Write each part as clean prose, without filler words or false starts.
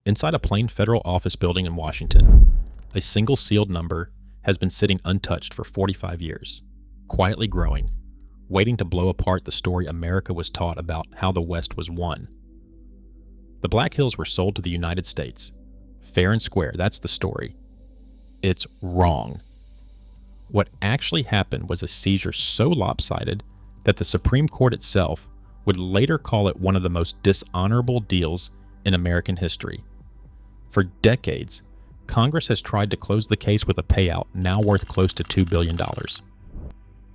Inside a plain federal office building in Washington, a single sealed number has been sitting untouched for 45 years, quietly growing, waiting to blow apart the story America was taught about how the West was won. The Black Hills were sold to the United States. Fair and square, that's the story. It's wrong. What actually happened was a seizure so lopsided that the Supreme Court itself would later call it one of the most dishonorable deals in American history. For decades, Congress has tried to close the case with a payout now worth close to $2 billion.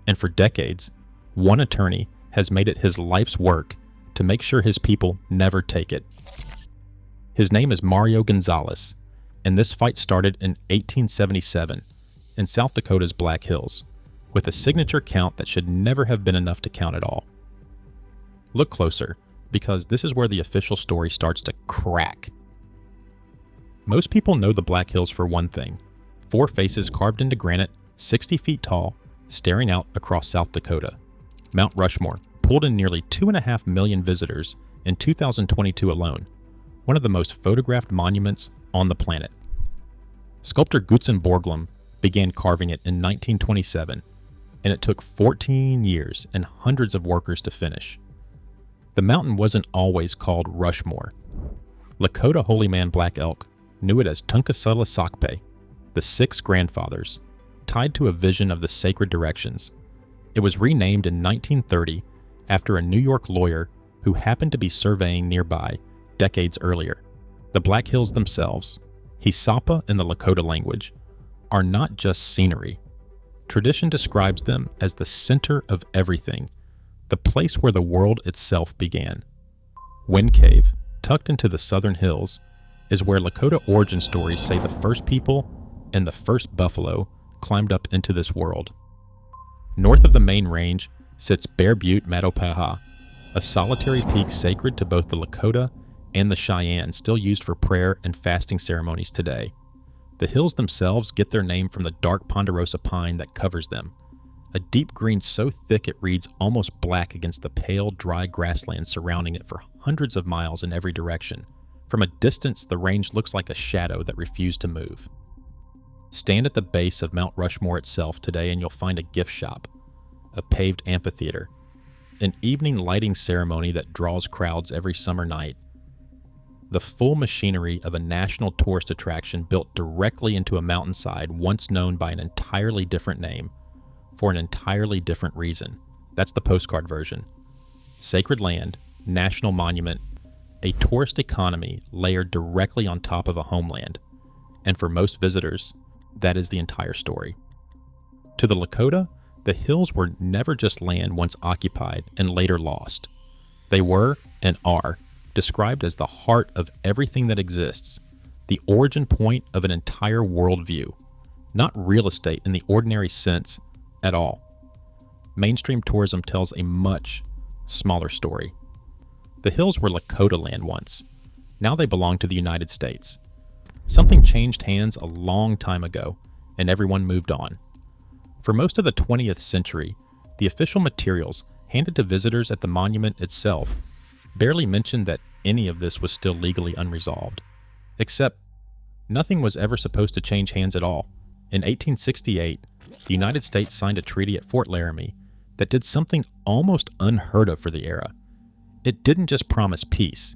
And for decades, one attorney has made it his life's work to make sure his people never take it. His name is Mario Gonzalez, and this fight started in 1877 in South Dakota's Black Hills, with a signature count that should never have been enough to count at all. Look closer, because this is where the official story starts to crack. Most people know the Black Hills for one thing: 4 faces carved into granite, 60 feet tall, staring out across South Dakota. Mount Rushmore pulled in nearly 2.5 million visitors in 2022 alone, one of the most photographed monuments on the planet. Sculptor Gutzen Borglum began carving it in 1927, and it took 14 years and hundreds of workers to finish. The mountain wasn't always called Rushmore. Lakota holy man Black Elk knew it as Tunkasula Sakpe, the 6 grandfathers, tied to a vision of the sacred directions. It was renamed in 1930 after a New York lawyer who happened to be surveying nearby decades earlier. The Black Hills themselves, Paha Sapa in the Lakota language, are not just scenery. Tradition describes them as the center of everything, the place where the world itself began. Wind Cave, tucked into the southern hills, is where Lakota origin stories say the first people and the first buffalo climbed up into this world. North of the main range sits Bear Butte Matopaha, a solitary peak sacred to both the Lakota and the Cheyenne, still used for prayer and fasting ceremonies today. The hills themselves get their name from the dark ponderosa pine that covers them, a deep green so thick it reads almost black against the pale, dry grasslands surrounding it for hundreds of miles in every direction. From a distance, the range looks like a shadow that refused to move. Stand at the base of Mount Rushmore itself today and you'll find a gift shop, a paved amphitheater, an evening lighting ceremony that draws crowds every summer night, the full machinery of a national tourist attraction built directly into a mountainside once known by an entirely different name, for an entirely different reason. That's the postcard version. Sacred land, national monument, a tourist economy layered directly on top of a homeland. And for most visitors, that is the entire story. To the Lakota, the hills were never just land once occupied and later lost. They were, and are, described as the heart of everything that exists, the origin point of an entire worldview, not real estate in the ordinary sense at all. Mainstream tourism tells a much smaller story. The hills were Lakota land once. Now they belong to the United States. Something changed hands a long time ago, and everyone moved on. For most of the 20th century, the official materials handed to visitors at the monument itself barely mentioned that any of this was still legally unresolved. Except, nothing was ever supposed to change hands at all. In 1868, the United States signed a treaty at Fort Laramie that did something almost unheard of for the era. It didn't just promise peace,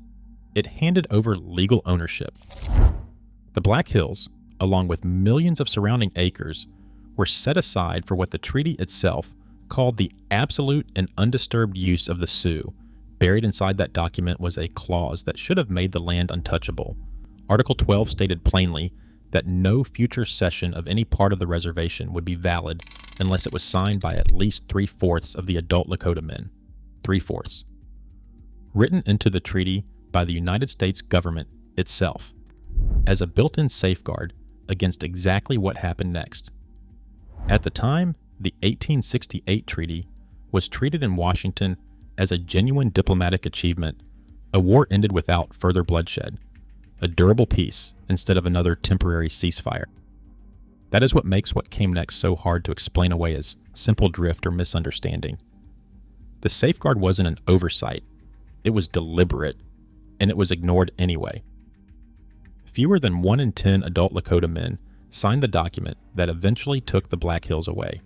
it handed over legal ownership. The Black Hills, along with millions of surrounding acres, were set aside for what the treaty itself called the absolute and undisturbed use of the Sioux. Buried inside that document was a clause that should have made the land untouchable. Article 12 stated plainly that no future cession of any part of the reservation would be valid unless it was signed by at least 3/4 of the adult Lakota men. 3/4. Written into the treaty by the United States government itself, as a built-in safeguard against exactly what happened next. At the time, the 1868 treaty was treated in Washington as a genuine diplomatic achievement. A war ended without further bloodshed, a durable peace instead of another temporary ceasefire. That is what makes what came next so hard to explain away as simple drift or misunderstanding. The safeguard wasn't an oversight, it was deliberate, and it was ignored anyway. fewer than 1 in 10 adult Lakota men signed the document that eventually took the Black Hills away.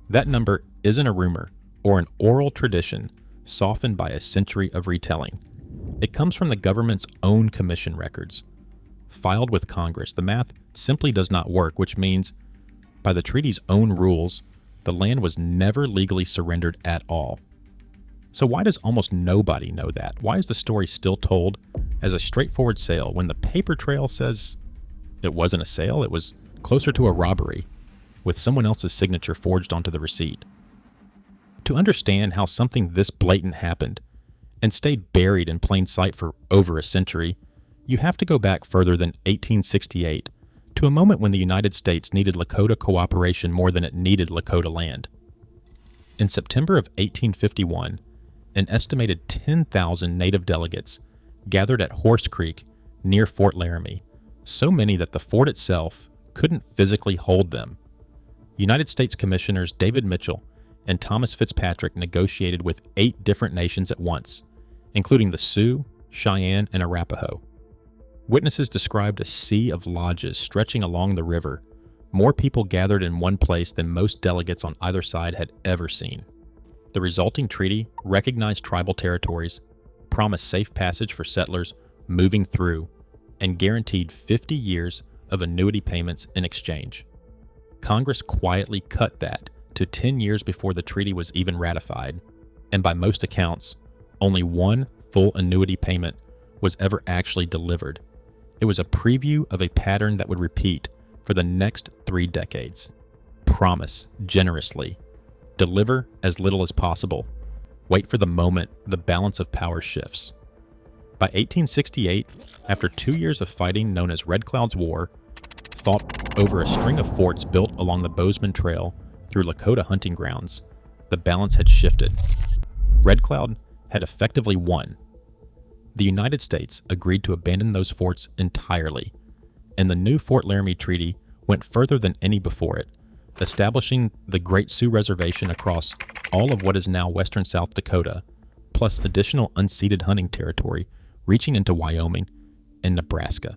That number isn't a rumor or an oral tradition softened by a century of retelling. It comes from the government's own commission records. Filed with Congress, the math simply does not work, which means, by the treaty's own rules, the land was never legally surrendered at all. So why does almost nobody know that? Why is the story still told as a straightforward sale when the paper trail says it wasn't a sale, it was closer to a robbery, with someone else's signature forged onto the receipt? To understand how something this blatant happened and stayed buried in plain sight for over a century, you have to go back further than 1868 to a moment when the United States needed Lakota cooperation more than it needed Lakota land. In September of 1851, an estimated 10,000 Native delegates gathered at Horse Creek near Fort Laramie, so many that the fort itself couldn't physically hold them. United States Commissioners David Mitchell and Thomas Fitzpatrick negotiated with 8 different nations at once, including the Sioux, Cheyenne, and Arapaho. Witnesses described a sea of lodges stretching along the river, more people gathered in one place than most delegates on either side had ever seen. The resulting treaty recognized tribal territories, promised safe passage for settlers moving through, and guaranteed 50 years of annuity payments in exchange. Congress quietly cut that to 10 years before the treaty was even ratified, and by most accounts, only one full annuity payment was ever actually delivered. It was a preview of a pattern that would repeat for the next 3 decades. Promise generously. Deliver as little as possible. Wait for the moment the balance of power shifts. By 1868, after 2 years of fighting known as Red Cloud's War, fought over a string of forts built along the Bozeman Trail through Lakota hunting grounds, the balance had shifted. Red Cloud had effectively won. The United States agreed to abandon those forts entirely, and the new Fort Laramie Treaty went further than any before it, establishing the Great Sioux Reservation across all of what is now western South Dakota, plus additional unceded hunting territory reaching into Wyoming and Nebraska.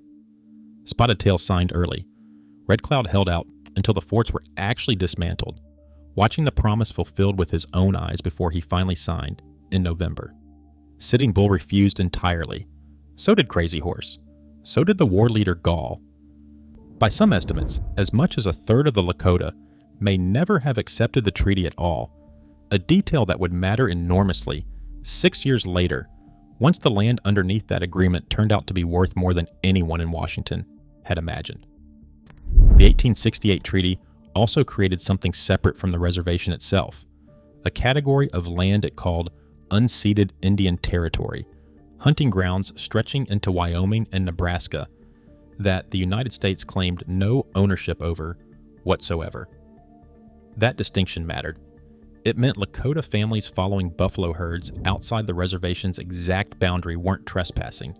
Spotted Tail signed early. Red Cloud held out until the forts were actually dismantled, watching the promise fulfilled with his own eyes before he finally signed in November. Sitting Bull refused entirely. So did Crazy Horse. So did the war leader Gall. By some estimates, as much as a third of the Lakota may never have accepted the treaty at all, a detail that would matter enormously 6 years later, once the land underneath that agreement turned out to be worth more than anyone in Washington had imagined. The 1868 treaty also created something separate from the reservation itself, a category of land it called unceded Indian territory, hunting grounds stretching into Wyoming and Nebraska that the United States claimed no ownership over whatsoever. That distinction mattered. It meant Lakota families following buffalo herds outside the reservation's exact boundary weren't trespassing.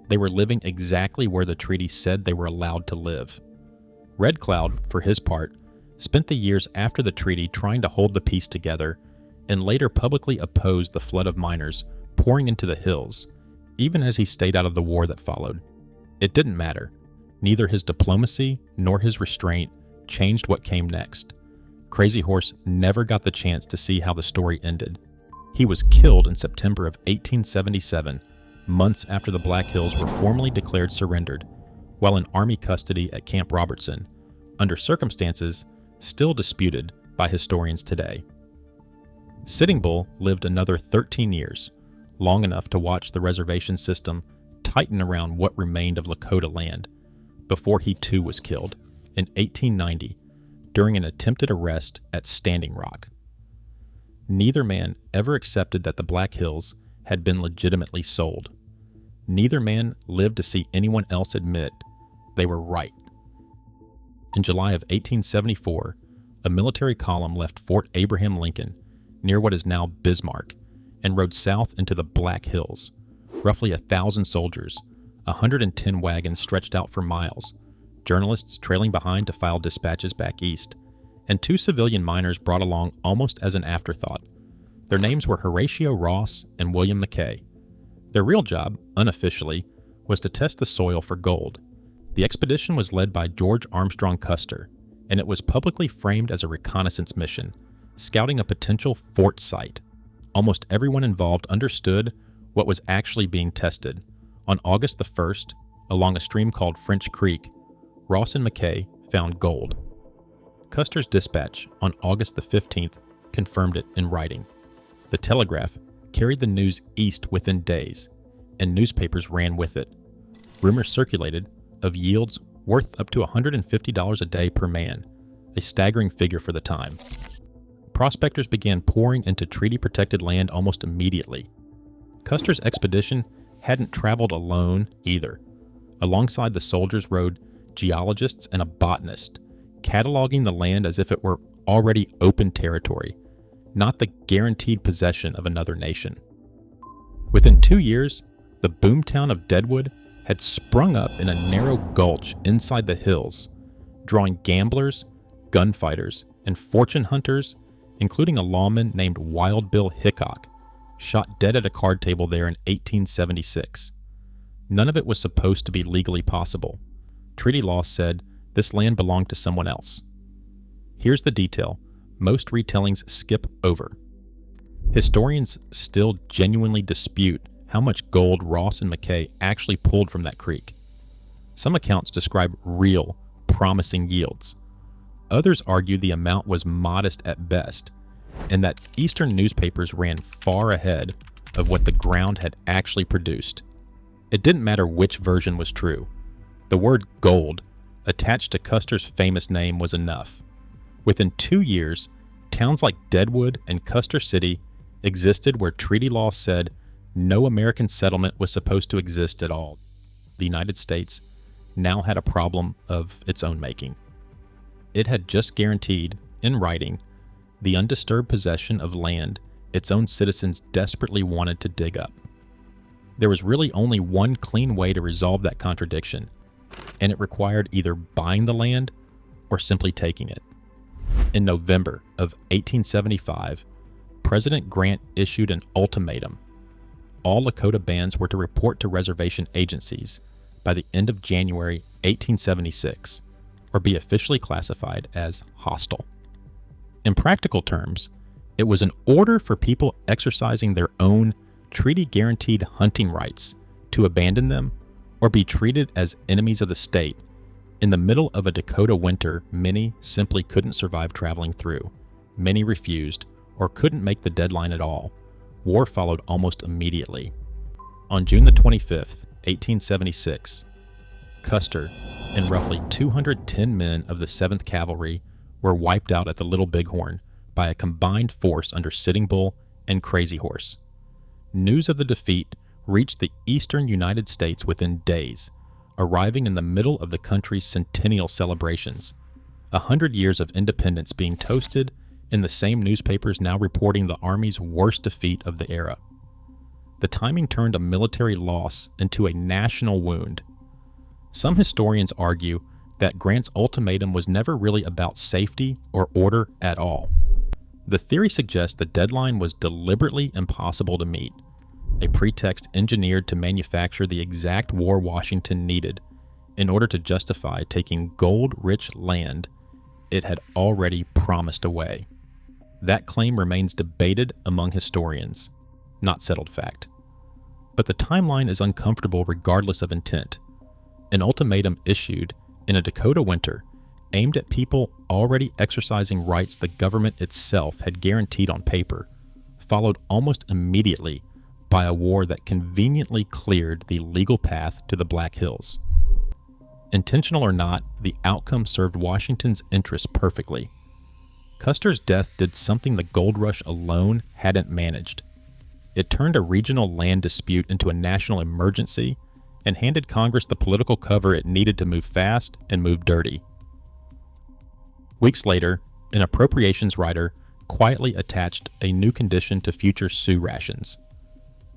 They were living exactly where the treaty said they were allowed to live. Red Cloud, for his part, spent the years after the treaty trying to hold the peace together and later publicly opposed the flood of miners pouring into the hills, even as he stayed out of the war that followed. It didn't matter. Neither his diplomacy nor his restraint changed what came next. Crazy Horse never got the chance to see how the story ended. He was killed in September of 1877, months after the Black Hills were formally declared surrendered, while in Army custody at Camp Robertson, under circumstances still disputed by historians today. Sitting Bull lived another 13 years, long enough to watch the reservation system tighten around what remained of Lakota land, before he too was killed in 1890 during an attempted arrest at Standing Rock. Neither man ever accepted that the Black Hills had been legitimately sold. Neither man lived to see anyone else admit they were right. In July of 1874, a military column left Fort Abraham Lincoln near what is now Bismarck and rode south into the Black Hills. Roughly 1,000 soldiers, 110 wagons stretched out for miles, journalists trailing behind to file dispatches back east, and 2 civilian miners brought along almost as an afterthought. Their names were Horatio Ross and William McKay. Their real job, unofficially, was to test the soil for gold, The expedition was led by George Armstrong Custer, and it was publicly framed as a reconnaissance mission, scouting a potential fort site. Almost everyone involved understood what was actually being tested. On August the 1st, along a stream called French Creek, Ross and McKay found gold. Custer's dispatch on August the 15th confirmed it in writing. The Telegraph carried the news east within days, and newspapers ran with it. Rumors circulated of yields worth up to $150 a day per man, a staggering figure for the time. Prospectors began pouring into treaty-protected land almost immediately. Custer's expedition hadn't traveled alone either. Alongside the soldiers rode geologists and a botanist, cataloging the land as if it were already open territory, not the guaranteed possession of another nation. Within 2 years, the boomtown of Deadwood had sprung up in a narrow gulch inside the hills, drawing gamblers, gunfighters, and fortune hunters, including a lawman named Wild Bill Hickok, shot dead at a card table there in 1876. None of it was supposed to be legally possible. Treaty law said this land belonged to someone else. Here's the detail most retellings skip over. Historians still genuinely dispute how much gold Ross and McKay actually pulled from that creek. Some accounts describe real, promising yields. Others argue the amount was modest at best, and that Eastern newspapers ran far ahead of what the ground had actually produced. It didn't matter which version was true. The word gold, attached to Custer's famous name, was enough. Within 2 years, towns like Deadwood and Custer City existed where treaty law said no American settlement was supposed to exist at all. The United States now had a problem of its own making. It had just guaranteed, in writing, the undisturbed possession of land its own citizens desperately wanted to dig up. There was really only one clean way to resolve that contradiction, and it required either buying the land or simply taking it. In November of 1875, President Grant issued an ultimatum. All Lakota bands were to report to reservation agencies by the end of January 1876, or be officially classified as hostile. In practical terms, it was an order for people exercising their own treaty-guaranteed hunting rights to abandon them or be treated as enemies of the state. In the middle of a Dakota winter, many simply couldn't survive traveling through. Many refused or couldn't make the deadline at all. War followed almost immediately. On June the 25th, 1876, Custer and roughly 210 men of the 7th Cavalry were wiped out at the Little Bighorn by a combined force under Sitting Bull and Crazy Horse. News of the defeat reached the eastern United States within days, arriving in the middle of the country's centennial celebrations. 100 years of independence being toasted in the same newspapers now reporting the Army's worst defeat of the era. The timing turned a military loss into a national wound. Some historians argue that Grant's ultimatum was never really about safety or order at all. The theory suggests the deadline was deliberately impossible to meet, a pretext engineered to manufacture the exact war Washington needed in order to justify taking gold-rich land it had already promised away. That claim remains debated among historians, not settled fact. But the timeline is uncomfortable regardless of intent. An ultimatum issued in a Dakota winter aimed at people already exercising rights the government itself had guaranteed on paper, followed almost immediately by a war that conveniently cleared the legal path to the Black Hills. Intentional or not, the outcome served Washington's interests perfectly. Custer's death did something the gold rush alone hadn't managed. It turned a regional land dispute into a national emergency and handed Congress the political cover it needed to move fast and move dirty. Weeks later, an appropriations writer quietly attached a new condition to future Sioux rations.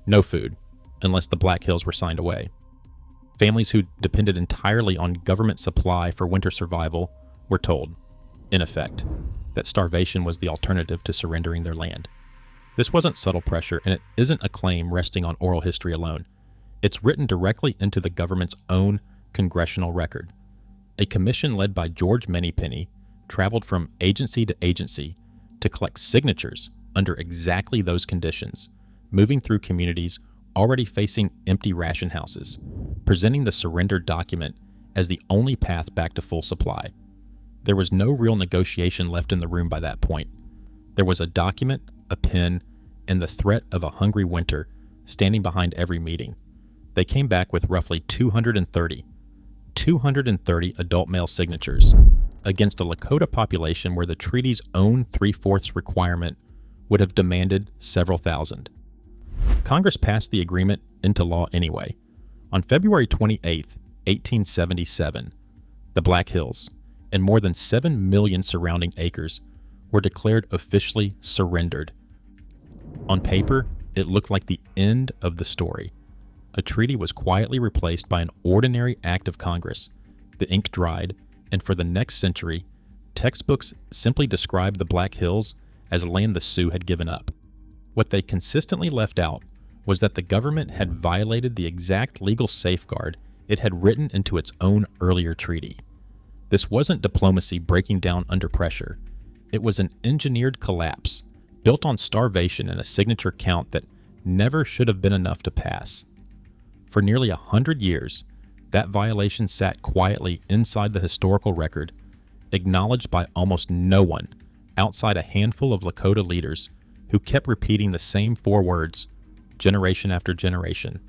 No food, unless the Black Hills were signed away. Families who depended entirely on government supply for winter survival were told, in effect, that starvation was the alternative to surrendering their land. This wasn't subtle pressure, and it isn't a claim resting on oral history alone. It's written directly into the government's own congressional record. A commission led by George Manypenny traveled from agency to agency to collect signatures under exactly those conditions, moving through communities already facing empty ration houses, presenting the surrender document as the only path back to full supply. There was no real negotiation left in the room by that point. There was a document, a pen, and the threat of a hungry winter standing behind every meeting. They came back with roughly 230 adult male signatures against a Lakota population where the treaty's own 3/4 requirement would have demanded several thousand. Congress passed the agreement into law anyway. On February 28, 1877, the Black Hills and more than 7 million surrounding acres were declared officially surrendered. On paper, it looked like the end of the story. A treaty was quietly replaced by an ordinary act of Congress. The ink dried, and for the next century, textbooks simply described the Black Hills as land the Sioux had given up. What they consistently left out was that the government had violated the exact legal safeguard it had written into its own earlier treaty. This wasn't diplomacy breaking down under pressure. It was an engineered collapse, built on starvation and a signature count that never should have been enough to pass. For nearly 100 years, that violation sat quietly inside the historical record, acknowledged by almost no one outside a handful of Lakota leaders who kept repeating the same 4 words, generation after generation.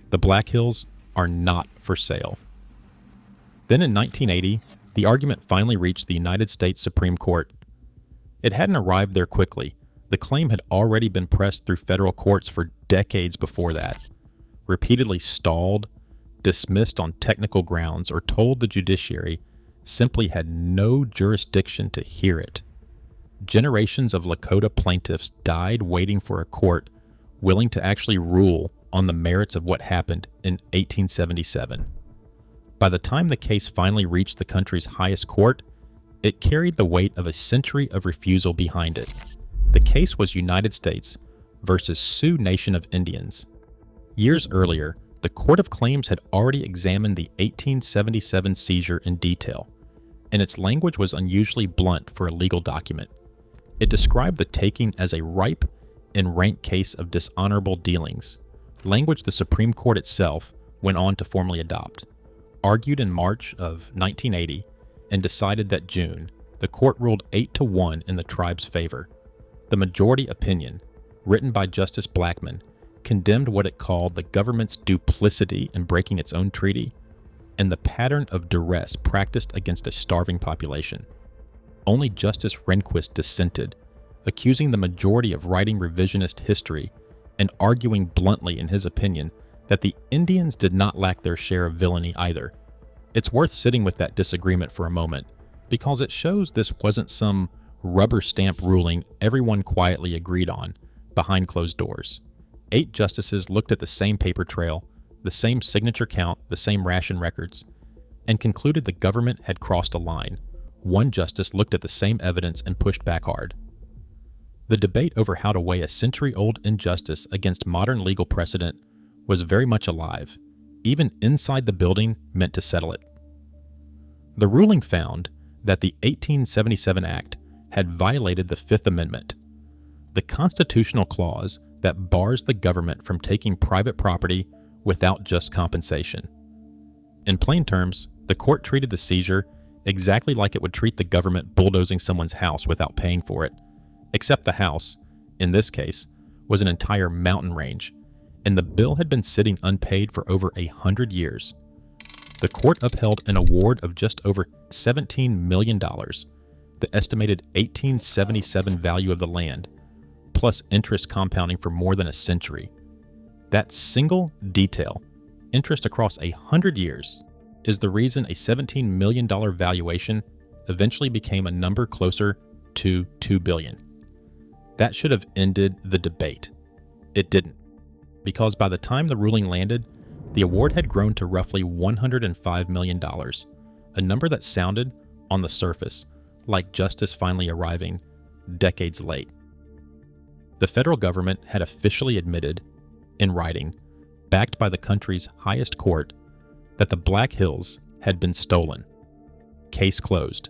The Black Hills are not for sale. Then in 1980, the argument finally reached the United States Supreme Court. It hadn't arrived there quickly. The claim had already been pressed through federal courts for decades before that, repeatedly stalled, dismissed on technical grounds, or told the judiciary simply had no jurisdiction to hear it. Generations of Lakota plaintiffs died waiting for a court willing to actually rule on the merits of what happened in 1877. By the time the case finally reached the country's highest court, it carried the weight of a century of refusal behind it. The case was United States versus Sioux Nation of Indians. Years earlier, the Court of Claims had already examined the 1877 seizure in detail, and its language was unusually blunt for a legal document. It described the taking as a ripe and rank case of dishonorable dealings, language the Supreme Court itself went on to formally adopt. Argued in March of 1980 and decided that June, the court ruled 8-1 in the tribe's favor. The majority opinion, written by Justice Blackmun, condemned what it called the government's duplicity in breaking its own treaty and the pattern of duress practiced against a starving population. Only Justice Rehnquist dissented, accusing the majority of writing revisionist history and arguing bluntly in his opinion that the Indians did not lack their share of villainy either. It's worth sitting with that disagreement for a moment, because it shows this wasn't some rubber stamp ruling everyone quietly agreed on behind closed doors. 8 justices looked at the same paper trail, the same signature count, the same ration records, and concluded the government had crossed a line. 1 justice looked at the same evidence and pushed back hard. The debate over how to weigh a century-old injustice against modern legal precedent was very much alive, even inside the building meant to settle it. The ruling found that the 1877 Act had violated the Fifth Amendment, the constitutional clause that bars the government from taking private property without just compensation. In plain terms, the court treated the seizure exactly like it would treat the government bulldozing someone's house without paying for it, except the house, in this case, was an entire mountain range, and the bill had been sitting unpaid for over 100 years. The court upheld an award of just over $17 million, the estimated 1877 value of the land, plus interest compounding for more than a century. That single detail, interest across 100 years, is the reason a $17 million valuation eventually became a number closer to $2 billion. That should have ended the debate. It didn't, because by the time the ruling landed, the award had grown to roughly $105 million, a number that sounded, on the surface, like justice finally arriving decades late. The federal government had officially admitted, in writing, backed by the country's highest court, that the Black Hills had been stolen. Case closed.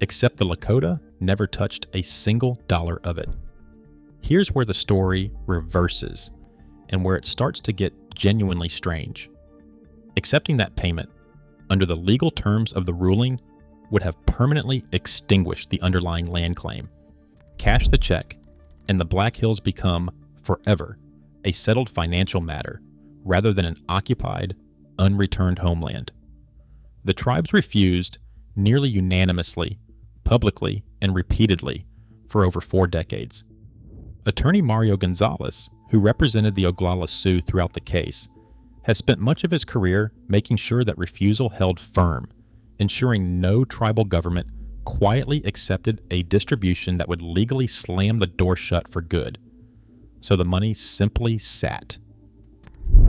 Except the Lakota never touched a single dollar of it. Here's where the story reverses and where it starts to get genuinely strange. Accepting that payment, under the legal terms of the ruling, would have permanently extinguished the underlying land claim. Cash the check, and the Black Hills become, forever, a settled financial matter, rather than an occupied, unreturned homeland. The tribes refused, nearly unanimously, publicly, and repeatedly, for over 4 decades. Attorney Mario Gonzalez, who represented the Oglala Sioux throughout the case, has spent much of his career making sure that refusal held firm, ensuring no tribal government quietly accepted a distribution that would legally slam the door shut for good. So the money simply sat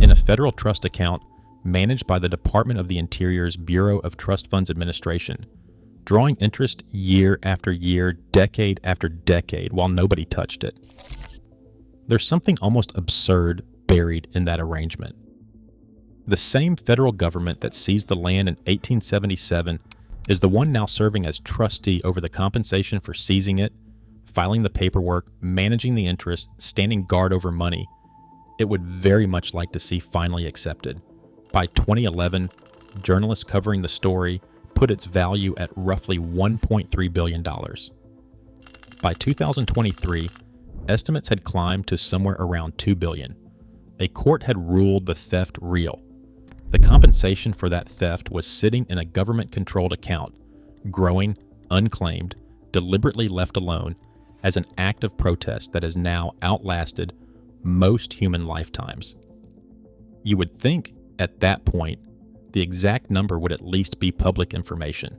in a federal trust account managed by the Department of the Interior's Bureau of Trust Funds Administration, drawing interest year after year, decade after decade, while nobody touched it. There's something almost absurd buried in that arrangement. The same federal government that seized the land in 1877 is the one now serving as trustee over the compensation for seizing it, filing the paperwork, managing the interest, standing guard over money it would very much like to see finally accepted. By 2011, journalists covering the story put its value at roughly $1.3 billion. By 2023, estimates had climbed to somewhere around $2 billion. A court had ruled the theft real. The compensation for that theft was sitting in a government-controlled account, growing, unclaimed, deliberately left alone, as an act of protest that has now outlasted most human lifetimes. You would think, at that point, the exact number would at least be public information.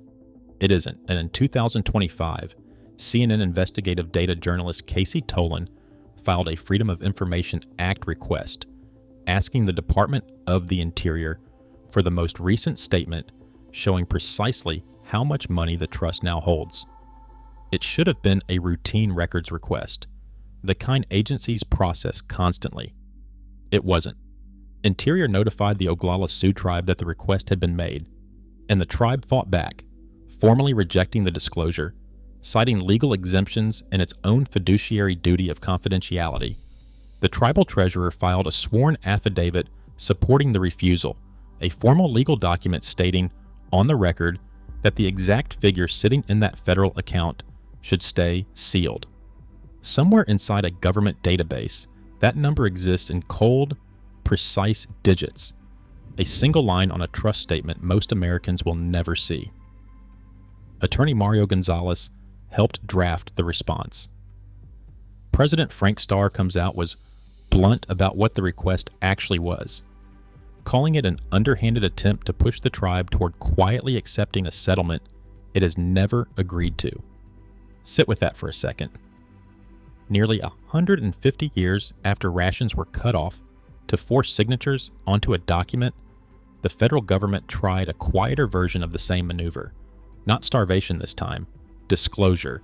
It isn't, and in 2025, CNN investigative data journalist Casey Tolan filed a Freedom of Information Act request, asking the Department of the Interior for the most recent statement showing precisely how much money the trust now holds. It should have been a routine records request, the kind agencies process constantly. It wasn't. Interior notified the Oglala Sioux tribe that the request had been made, and the tribe fought back, formally rejecting the disclosure, citing legal exemptions and its own fiduciary duty of confidentiality. The tribal treasurer filed a sworn affidavit supporting the refusal, a formal legal document stating, on the record, that the exact figure sitting in that federal account should stay sealed. Somewhere inside a government database, that number exists in cold, precise digits, a single line on a trust statement most Americans will never see. Attorney Mario Gonzalez helped draft the response. President Frank Starr comes out was blunt about what the request actually was, calling it an underhanded attempt to push the tribe toward quietly accepting a settlement it has never agreed to. Sit with that for a second. Nearly 150 years after rations were cut off to force signatures onto a document, the federal government tried a quieter version of the same maneuver. Not starvation this time, disclosure.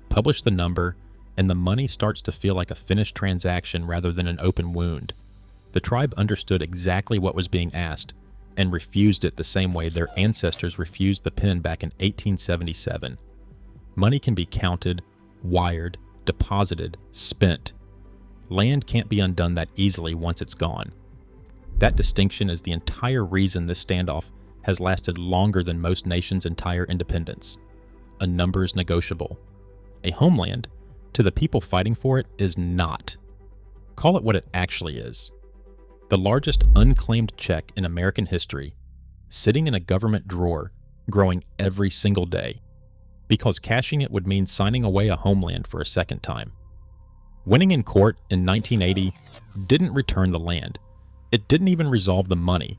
Publish the number, and the money starts to feel like a finished transaction rather than an open wound. The tribe understood exactly what was being asked and refused it the same way their ancestors refused the pen back in 1877. Money can be counted, wired, deposited, spent. Land can't be undone that easily once it's gone. That distinction is the entire reason this standoff has lasted longer than most nations' entire independence. A number is negotiable. A homeland, to the people fighting for it, is not. Call it what it actually is. The largest unclaimed check in American history, sitting in a government drawer, growing every single day, because cashing it would mean signing away a homeland for a second time. Winning in court in 1980 didn't return the land. It didn't even resolve the money.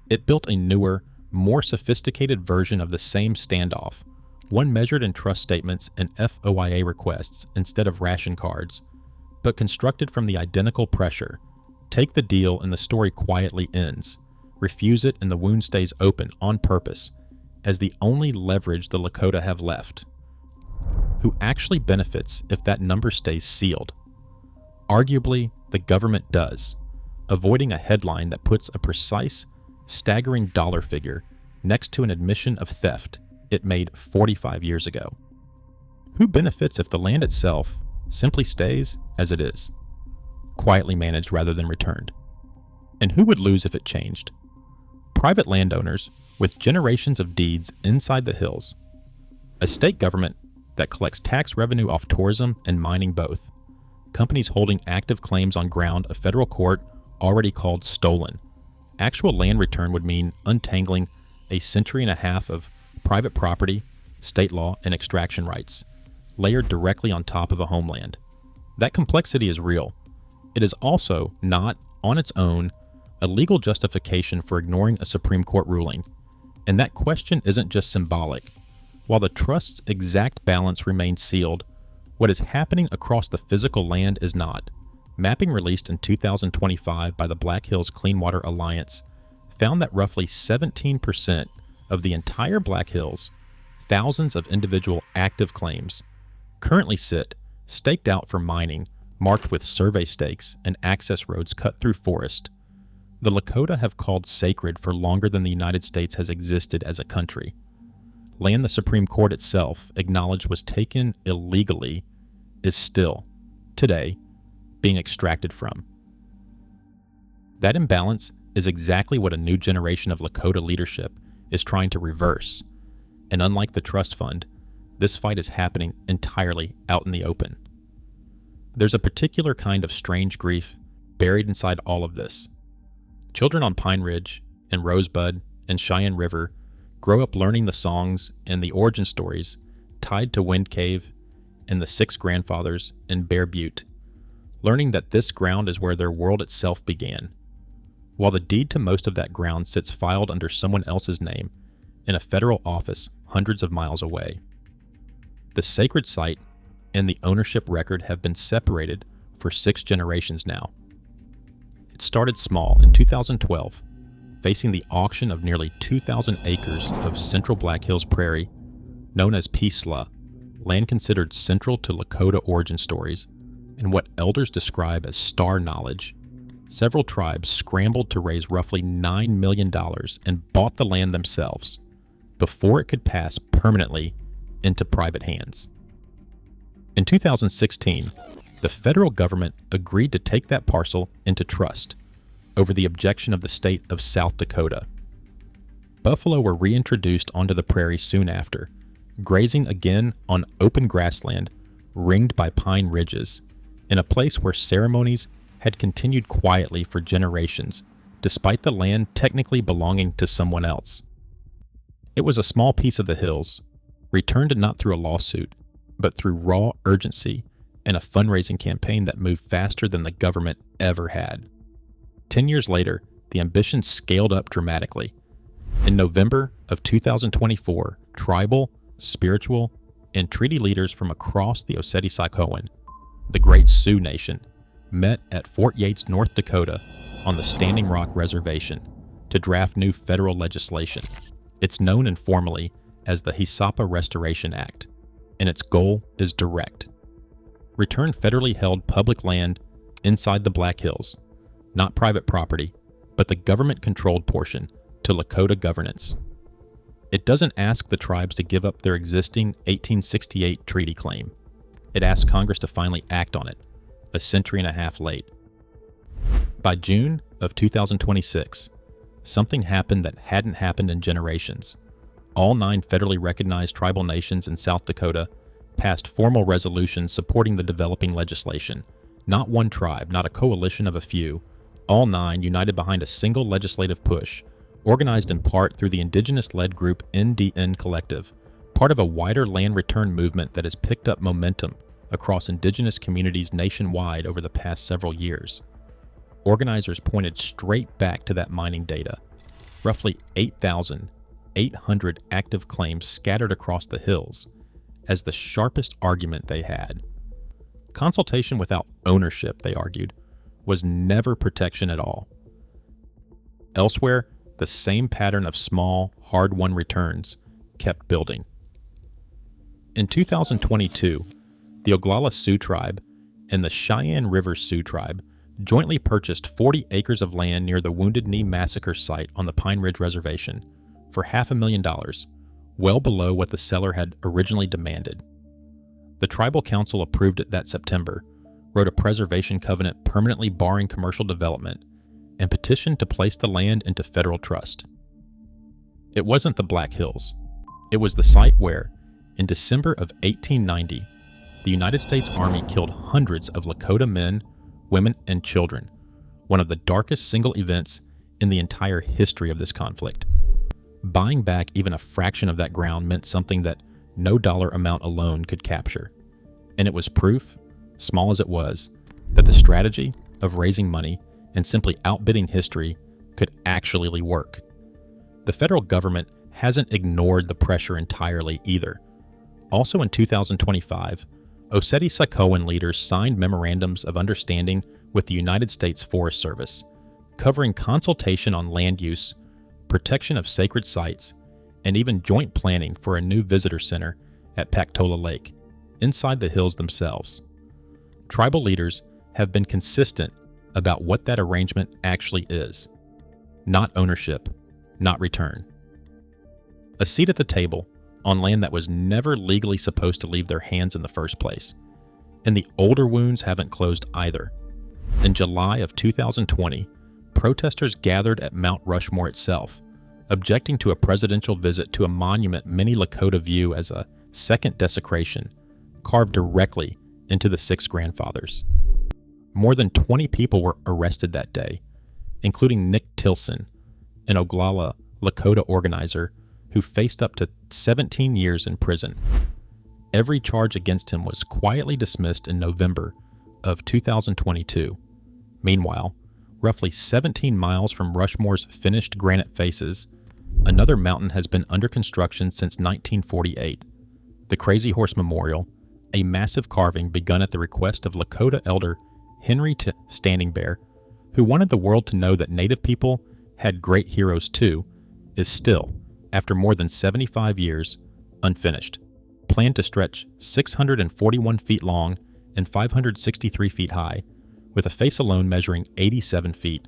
It built a newer, more sophisticated version of the same standoff, one measured in trust statements and FOIA requests instead of ration cards, but constructed from the identical pressure. Take the deal and the story quietly ends. Refuse it and the wound stays open on purpose, as the only leverage the Lakota have left. Who actually benefits if that number stays sealed? Arguably, the government does, avoiding a headline that puts a precise, staggering dollar figure next to an admission of theft it made 45 years ago. Who benefits if the land itself simply stays as it is, quietly managed rather than returned? And who would lose if it changed? Private landowners with generations of deeds inside the hills, a state government that collects tax revenue off tourism and mining both, companies holding active claims on ground a federal court already called stolen. Actual land return would mean untangling a century and a half of private property, state law, and extraction rights, layered directly on top of a homeland. That complexity is real. It is also not, on its own, a legal justification for ignoring a Supreme Court ruling. And that question isn't just symbolic. While the trust's exact balance remains sealed, what is happening across the physical land is not. Mapping released in 2025 by the Black Hills Clean Water Alliance found that roughly 17% of the entire Black Hills, thousands of individual active claims, currently sit staked out for mining, marked with survey stakes and access roads cut through forest. The Lakota have called sacred for longer than the United States has existed as a country. Land the Supreme Court itself acknowledged was taken illegally is still, today, being extracted from. That imbalance is exactly what a new generation of Lakota leadership is trying to reverse. And unlike the trust fund, this fight is happening entirely out in the open. There's a particular kind of strange grief buried inside all of this. Children on Pine Ridge and Rosebud and Cheyenne River grow up learning the songs and the origin stories tied to Wind Cave and the Six Grandfathers and Bear Butte, learning that this ground is where their world itself began, while the deed to most of that ground sits filed under someone else's name in a federal office hundreds of miles away. The sacred site and the ownership record have been separated for 6 generations now. It started small in 2012, facing the auction of nearly 2,000 acres of central Black Hills prairie, known as Peasla, land considered central to Lakota origin stories, and what elders describe as star knowledge. Several tribes scrambled to raise roughly $9 million and bought the land themselves before it could pass permanently into private hands. In 2016, the federal government agreed to take that parcel into trust over the objection of the state of South Dakota. Buffalo were reintroduced onto the prairie soon after, grazing again on open grassland ringed by pine ridges, in a place where ceremonies had continued quietly for generations, despite the land technically belonging to someone else. It was a small piece of the hills, returned not through a lawsuit, but through raw urgency and a fundraising campaign that moved faster than the government ever had. 10 years later, the ambition scaled up dramatically. In November of 2024, tribal, spiritual, and treaty leaders from across the Oseti-Sakoan, the Great Sioux Nation, met at Fort Yates, North Dakota, on the Standing Rock Reservation to draft new federal legislation. It's known informally as the Paha Sapa Restoration Act, and its goal is direct. Return federally held public land inside the Black Hills, not private property, but the government-controlled portion, to Lakota governance. It doesn't ask the tribes to give up their existing 1868 treaty claim. It asks Congress to finally act on it, a century and a half late. By June of 2026, something happened that hadn't happened in generations. All 9 federally recognized tribal nations in South Dakota passed formal resolutions supporting the developing legislation. Not one tribe, not a coalition of a few. All 9 united behind a single legislative push, organized in part through the Indigenous-led group NDN Collective, part of a wider land return movement that has picked up momentum across Indigenous communities nationwide over the past several years. Organizers pointed straight back to that mining data. Roughly 8,800 active claims scattered across the hills as the sharpest argument they had. Consultation without ownership, they argued, was never protection at all. Elsewhere, the same pattern of small, hard-won returns kept building. In 2022, the Oglala Sioux tribe and the Cheyenne River Sioux tribe jointly purchased 40 acres of land near the Wounded Knee Massacre site on the Pine Ridge Reservation for $500,000, well below what the seller had originally demanded. The tribal council approved it that September, wrote a preservation covenant permanently barring commercial development, and petitioned to place the land into federal trust. It wasn't the Black Hills. It was the site where, in December of 1890, the United States Army killed hundreds of Lakota men, women, and children, one of the darkest single events in the entire history of this conflict. Buying back even a fraction of that ground meant something that no dollar amount alone could capture, and it was proof, small as it was, that the strategy of raising money and simply outbidding history could actually work. The federal government hasn't ignored the pressure entirely either. Also in 2025, Oseti-Sakowin leaders signed memorandums of understanding with the United States Forest Service, covering consultation on land use, protection of sacred sites, and even joint planning for a new visitor center at Pactola Lake, inside the hills themselves. Tribal leaders have been consistent about what that arrangement actually is. Not ownership, not return. A seat at the table on land that was never legally supposed to leave their hands in the first place. And the older wounds haven't closed either. In July of 2020, protesters gathered at Mount Rushmore itself, objecting to a presidential visit to a monument many Lakota view as a second desecration, carved directly into the six grandfathers. More than 20 people were arrested that day, including Nick Tilson, an Oglala Lakota organizer who faced up to 17 years in prison. Every charge against him was quietly dismissed in November of 2022. Meanwhile, roughly 17 miles from Rushmore's finished granite faces, another mountain has been under construction since 1948. The Crazy Horse Memorial, a massive carving begun at the request of Lakota elder Henry Standing Bear, who wanted the world to know that Native people had great heroes too, is still, after more than 75 years, unfinished. Planned to stretch 641 feet long and 563 feet high, with a face alone measuring 87 feet.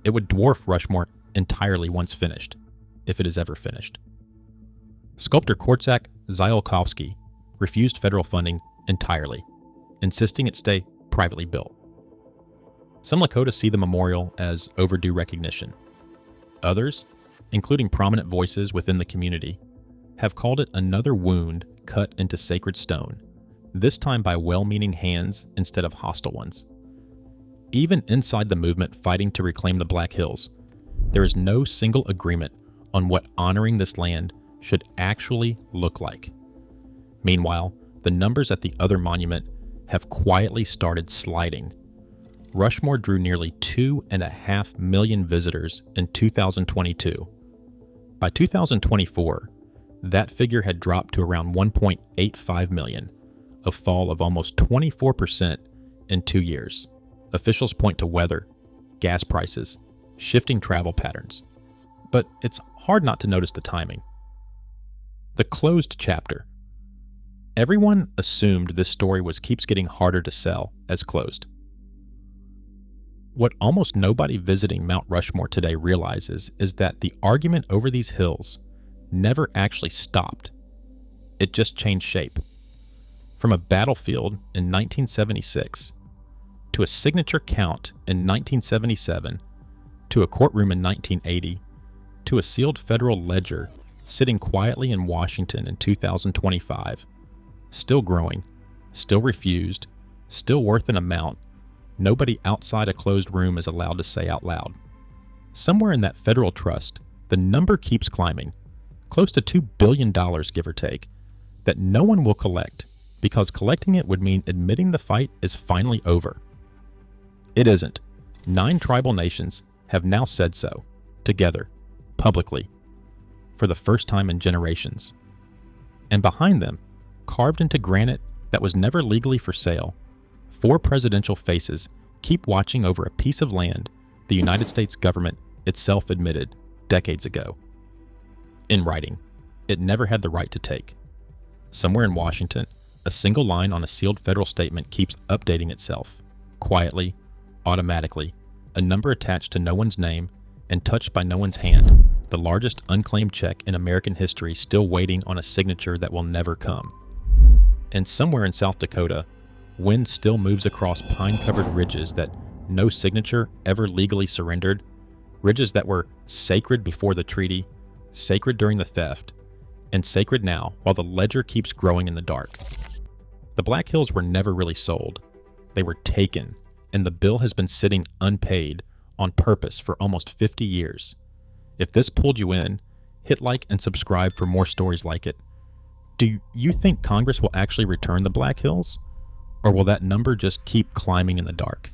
It would dwarf Rushmore entirely once finished, if it is ever finished. Sculptor Korczak Zyolkowski refused federal funding entirely, insisting it stay privately built. Some Lakota see the memorial as overdue recognition. Others, including prominent voices within the community, have called it another wound cut into sacred stone, this time by well-meaning hands instead of hostile ones. Even inside the movement fighting to reclaim the Black Hills, there is no single agreement on what honoring this land should actually look like. Meanwhile, the numbers at the other monument have quietly started sliding. Rushmore drew nearly 2.5 million visitors in 2022. By 2024, that figure had dropped to around 1.85 million, a fall of almost 24% in 2 years. Officials point to weather, gas prices, shifting travel patterns. But it's hard not to notice the timing. The closed chapter. Everyone assumed this story keeps getting harder to sell as closed. What almost nobody visiting Mount Rushmore today realizes is that the argument over these hills never actually stopped. It just changed shape. From a battlefield in 1976, to a signature count in 1977, to a courtroom in 1980, to a sealed federal ledger sitting quietly in Washington in 2025, still growing, still refused, still worth an amount nobody outside a closed room is allowed to say out loud. Somewhere in that federal trust, the number keeps climbing, close to $2 billion, give or take, that no one will collect, because collecting it would mean admitting the fight is finally over. It isn't. 9 tribal nations have now said so, together, publicly, for the first time in generations. And behind them, carved into granite that was never legally for sale, 4 presidential faces keep watching over a piece of land the United States government itself admitted decades ago. In writing, it never had the right to take. Somewhere in Washington, a single line on a sealed federal statement keeps updating itself, quietly, automatically, a number attached to no one's name and touched by no one's hand, the largest unclaimed check in American history still waiting on a signature that will never come. And somewhere in South Dakota, wind still moves across pine-covered ridges that no signature ever legally surrendered, ridges that were sacred before the treaty, sacred during the theft, and sacred now while the ledger keeps growing in the dark. The Black Hills were never really sold. They were taken, and the bill has been sitting unpaid on purpose for almost 50 years. If this pulled you in, hit like and subscribe for more stories like it. Do you think Congress will actually return the Black Hills? Or will that number just keep climbing in the dark?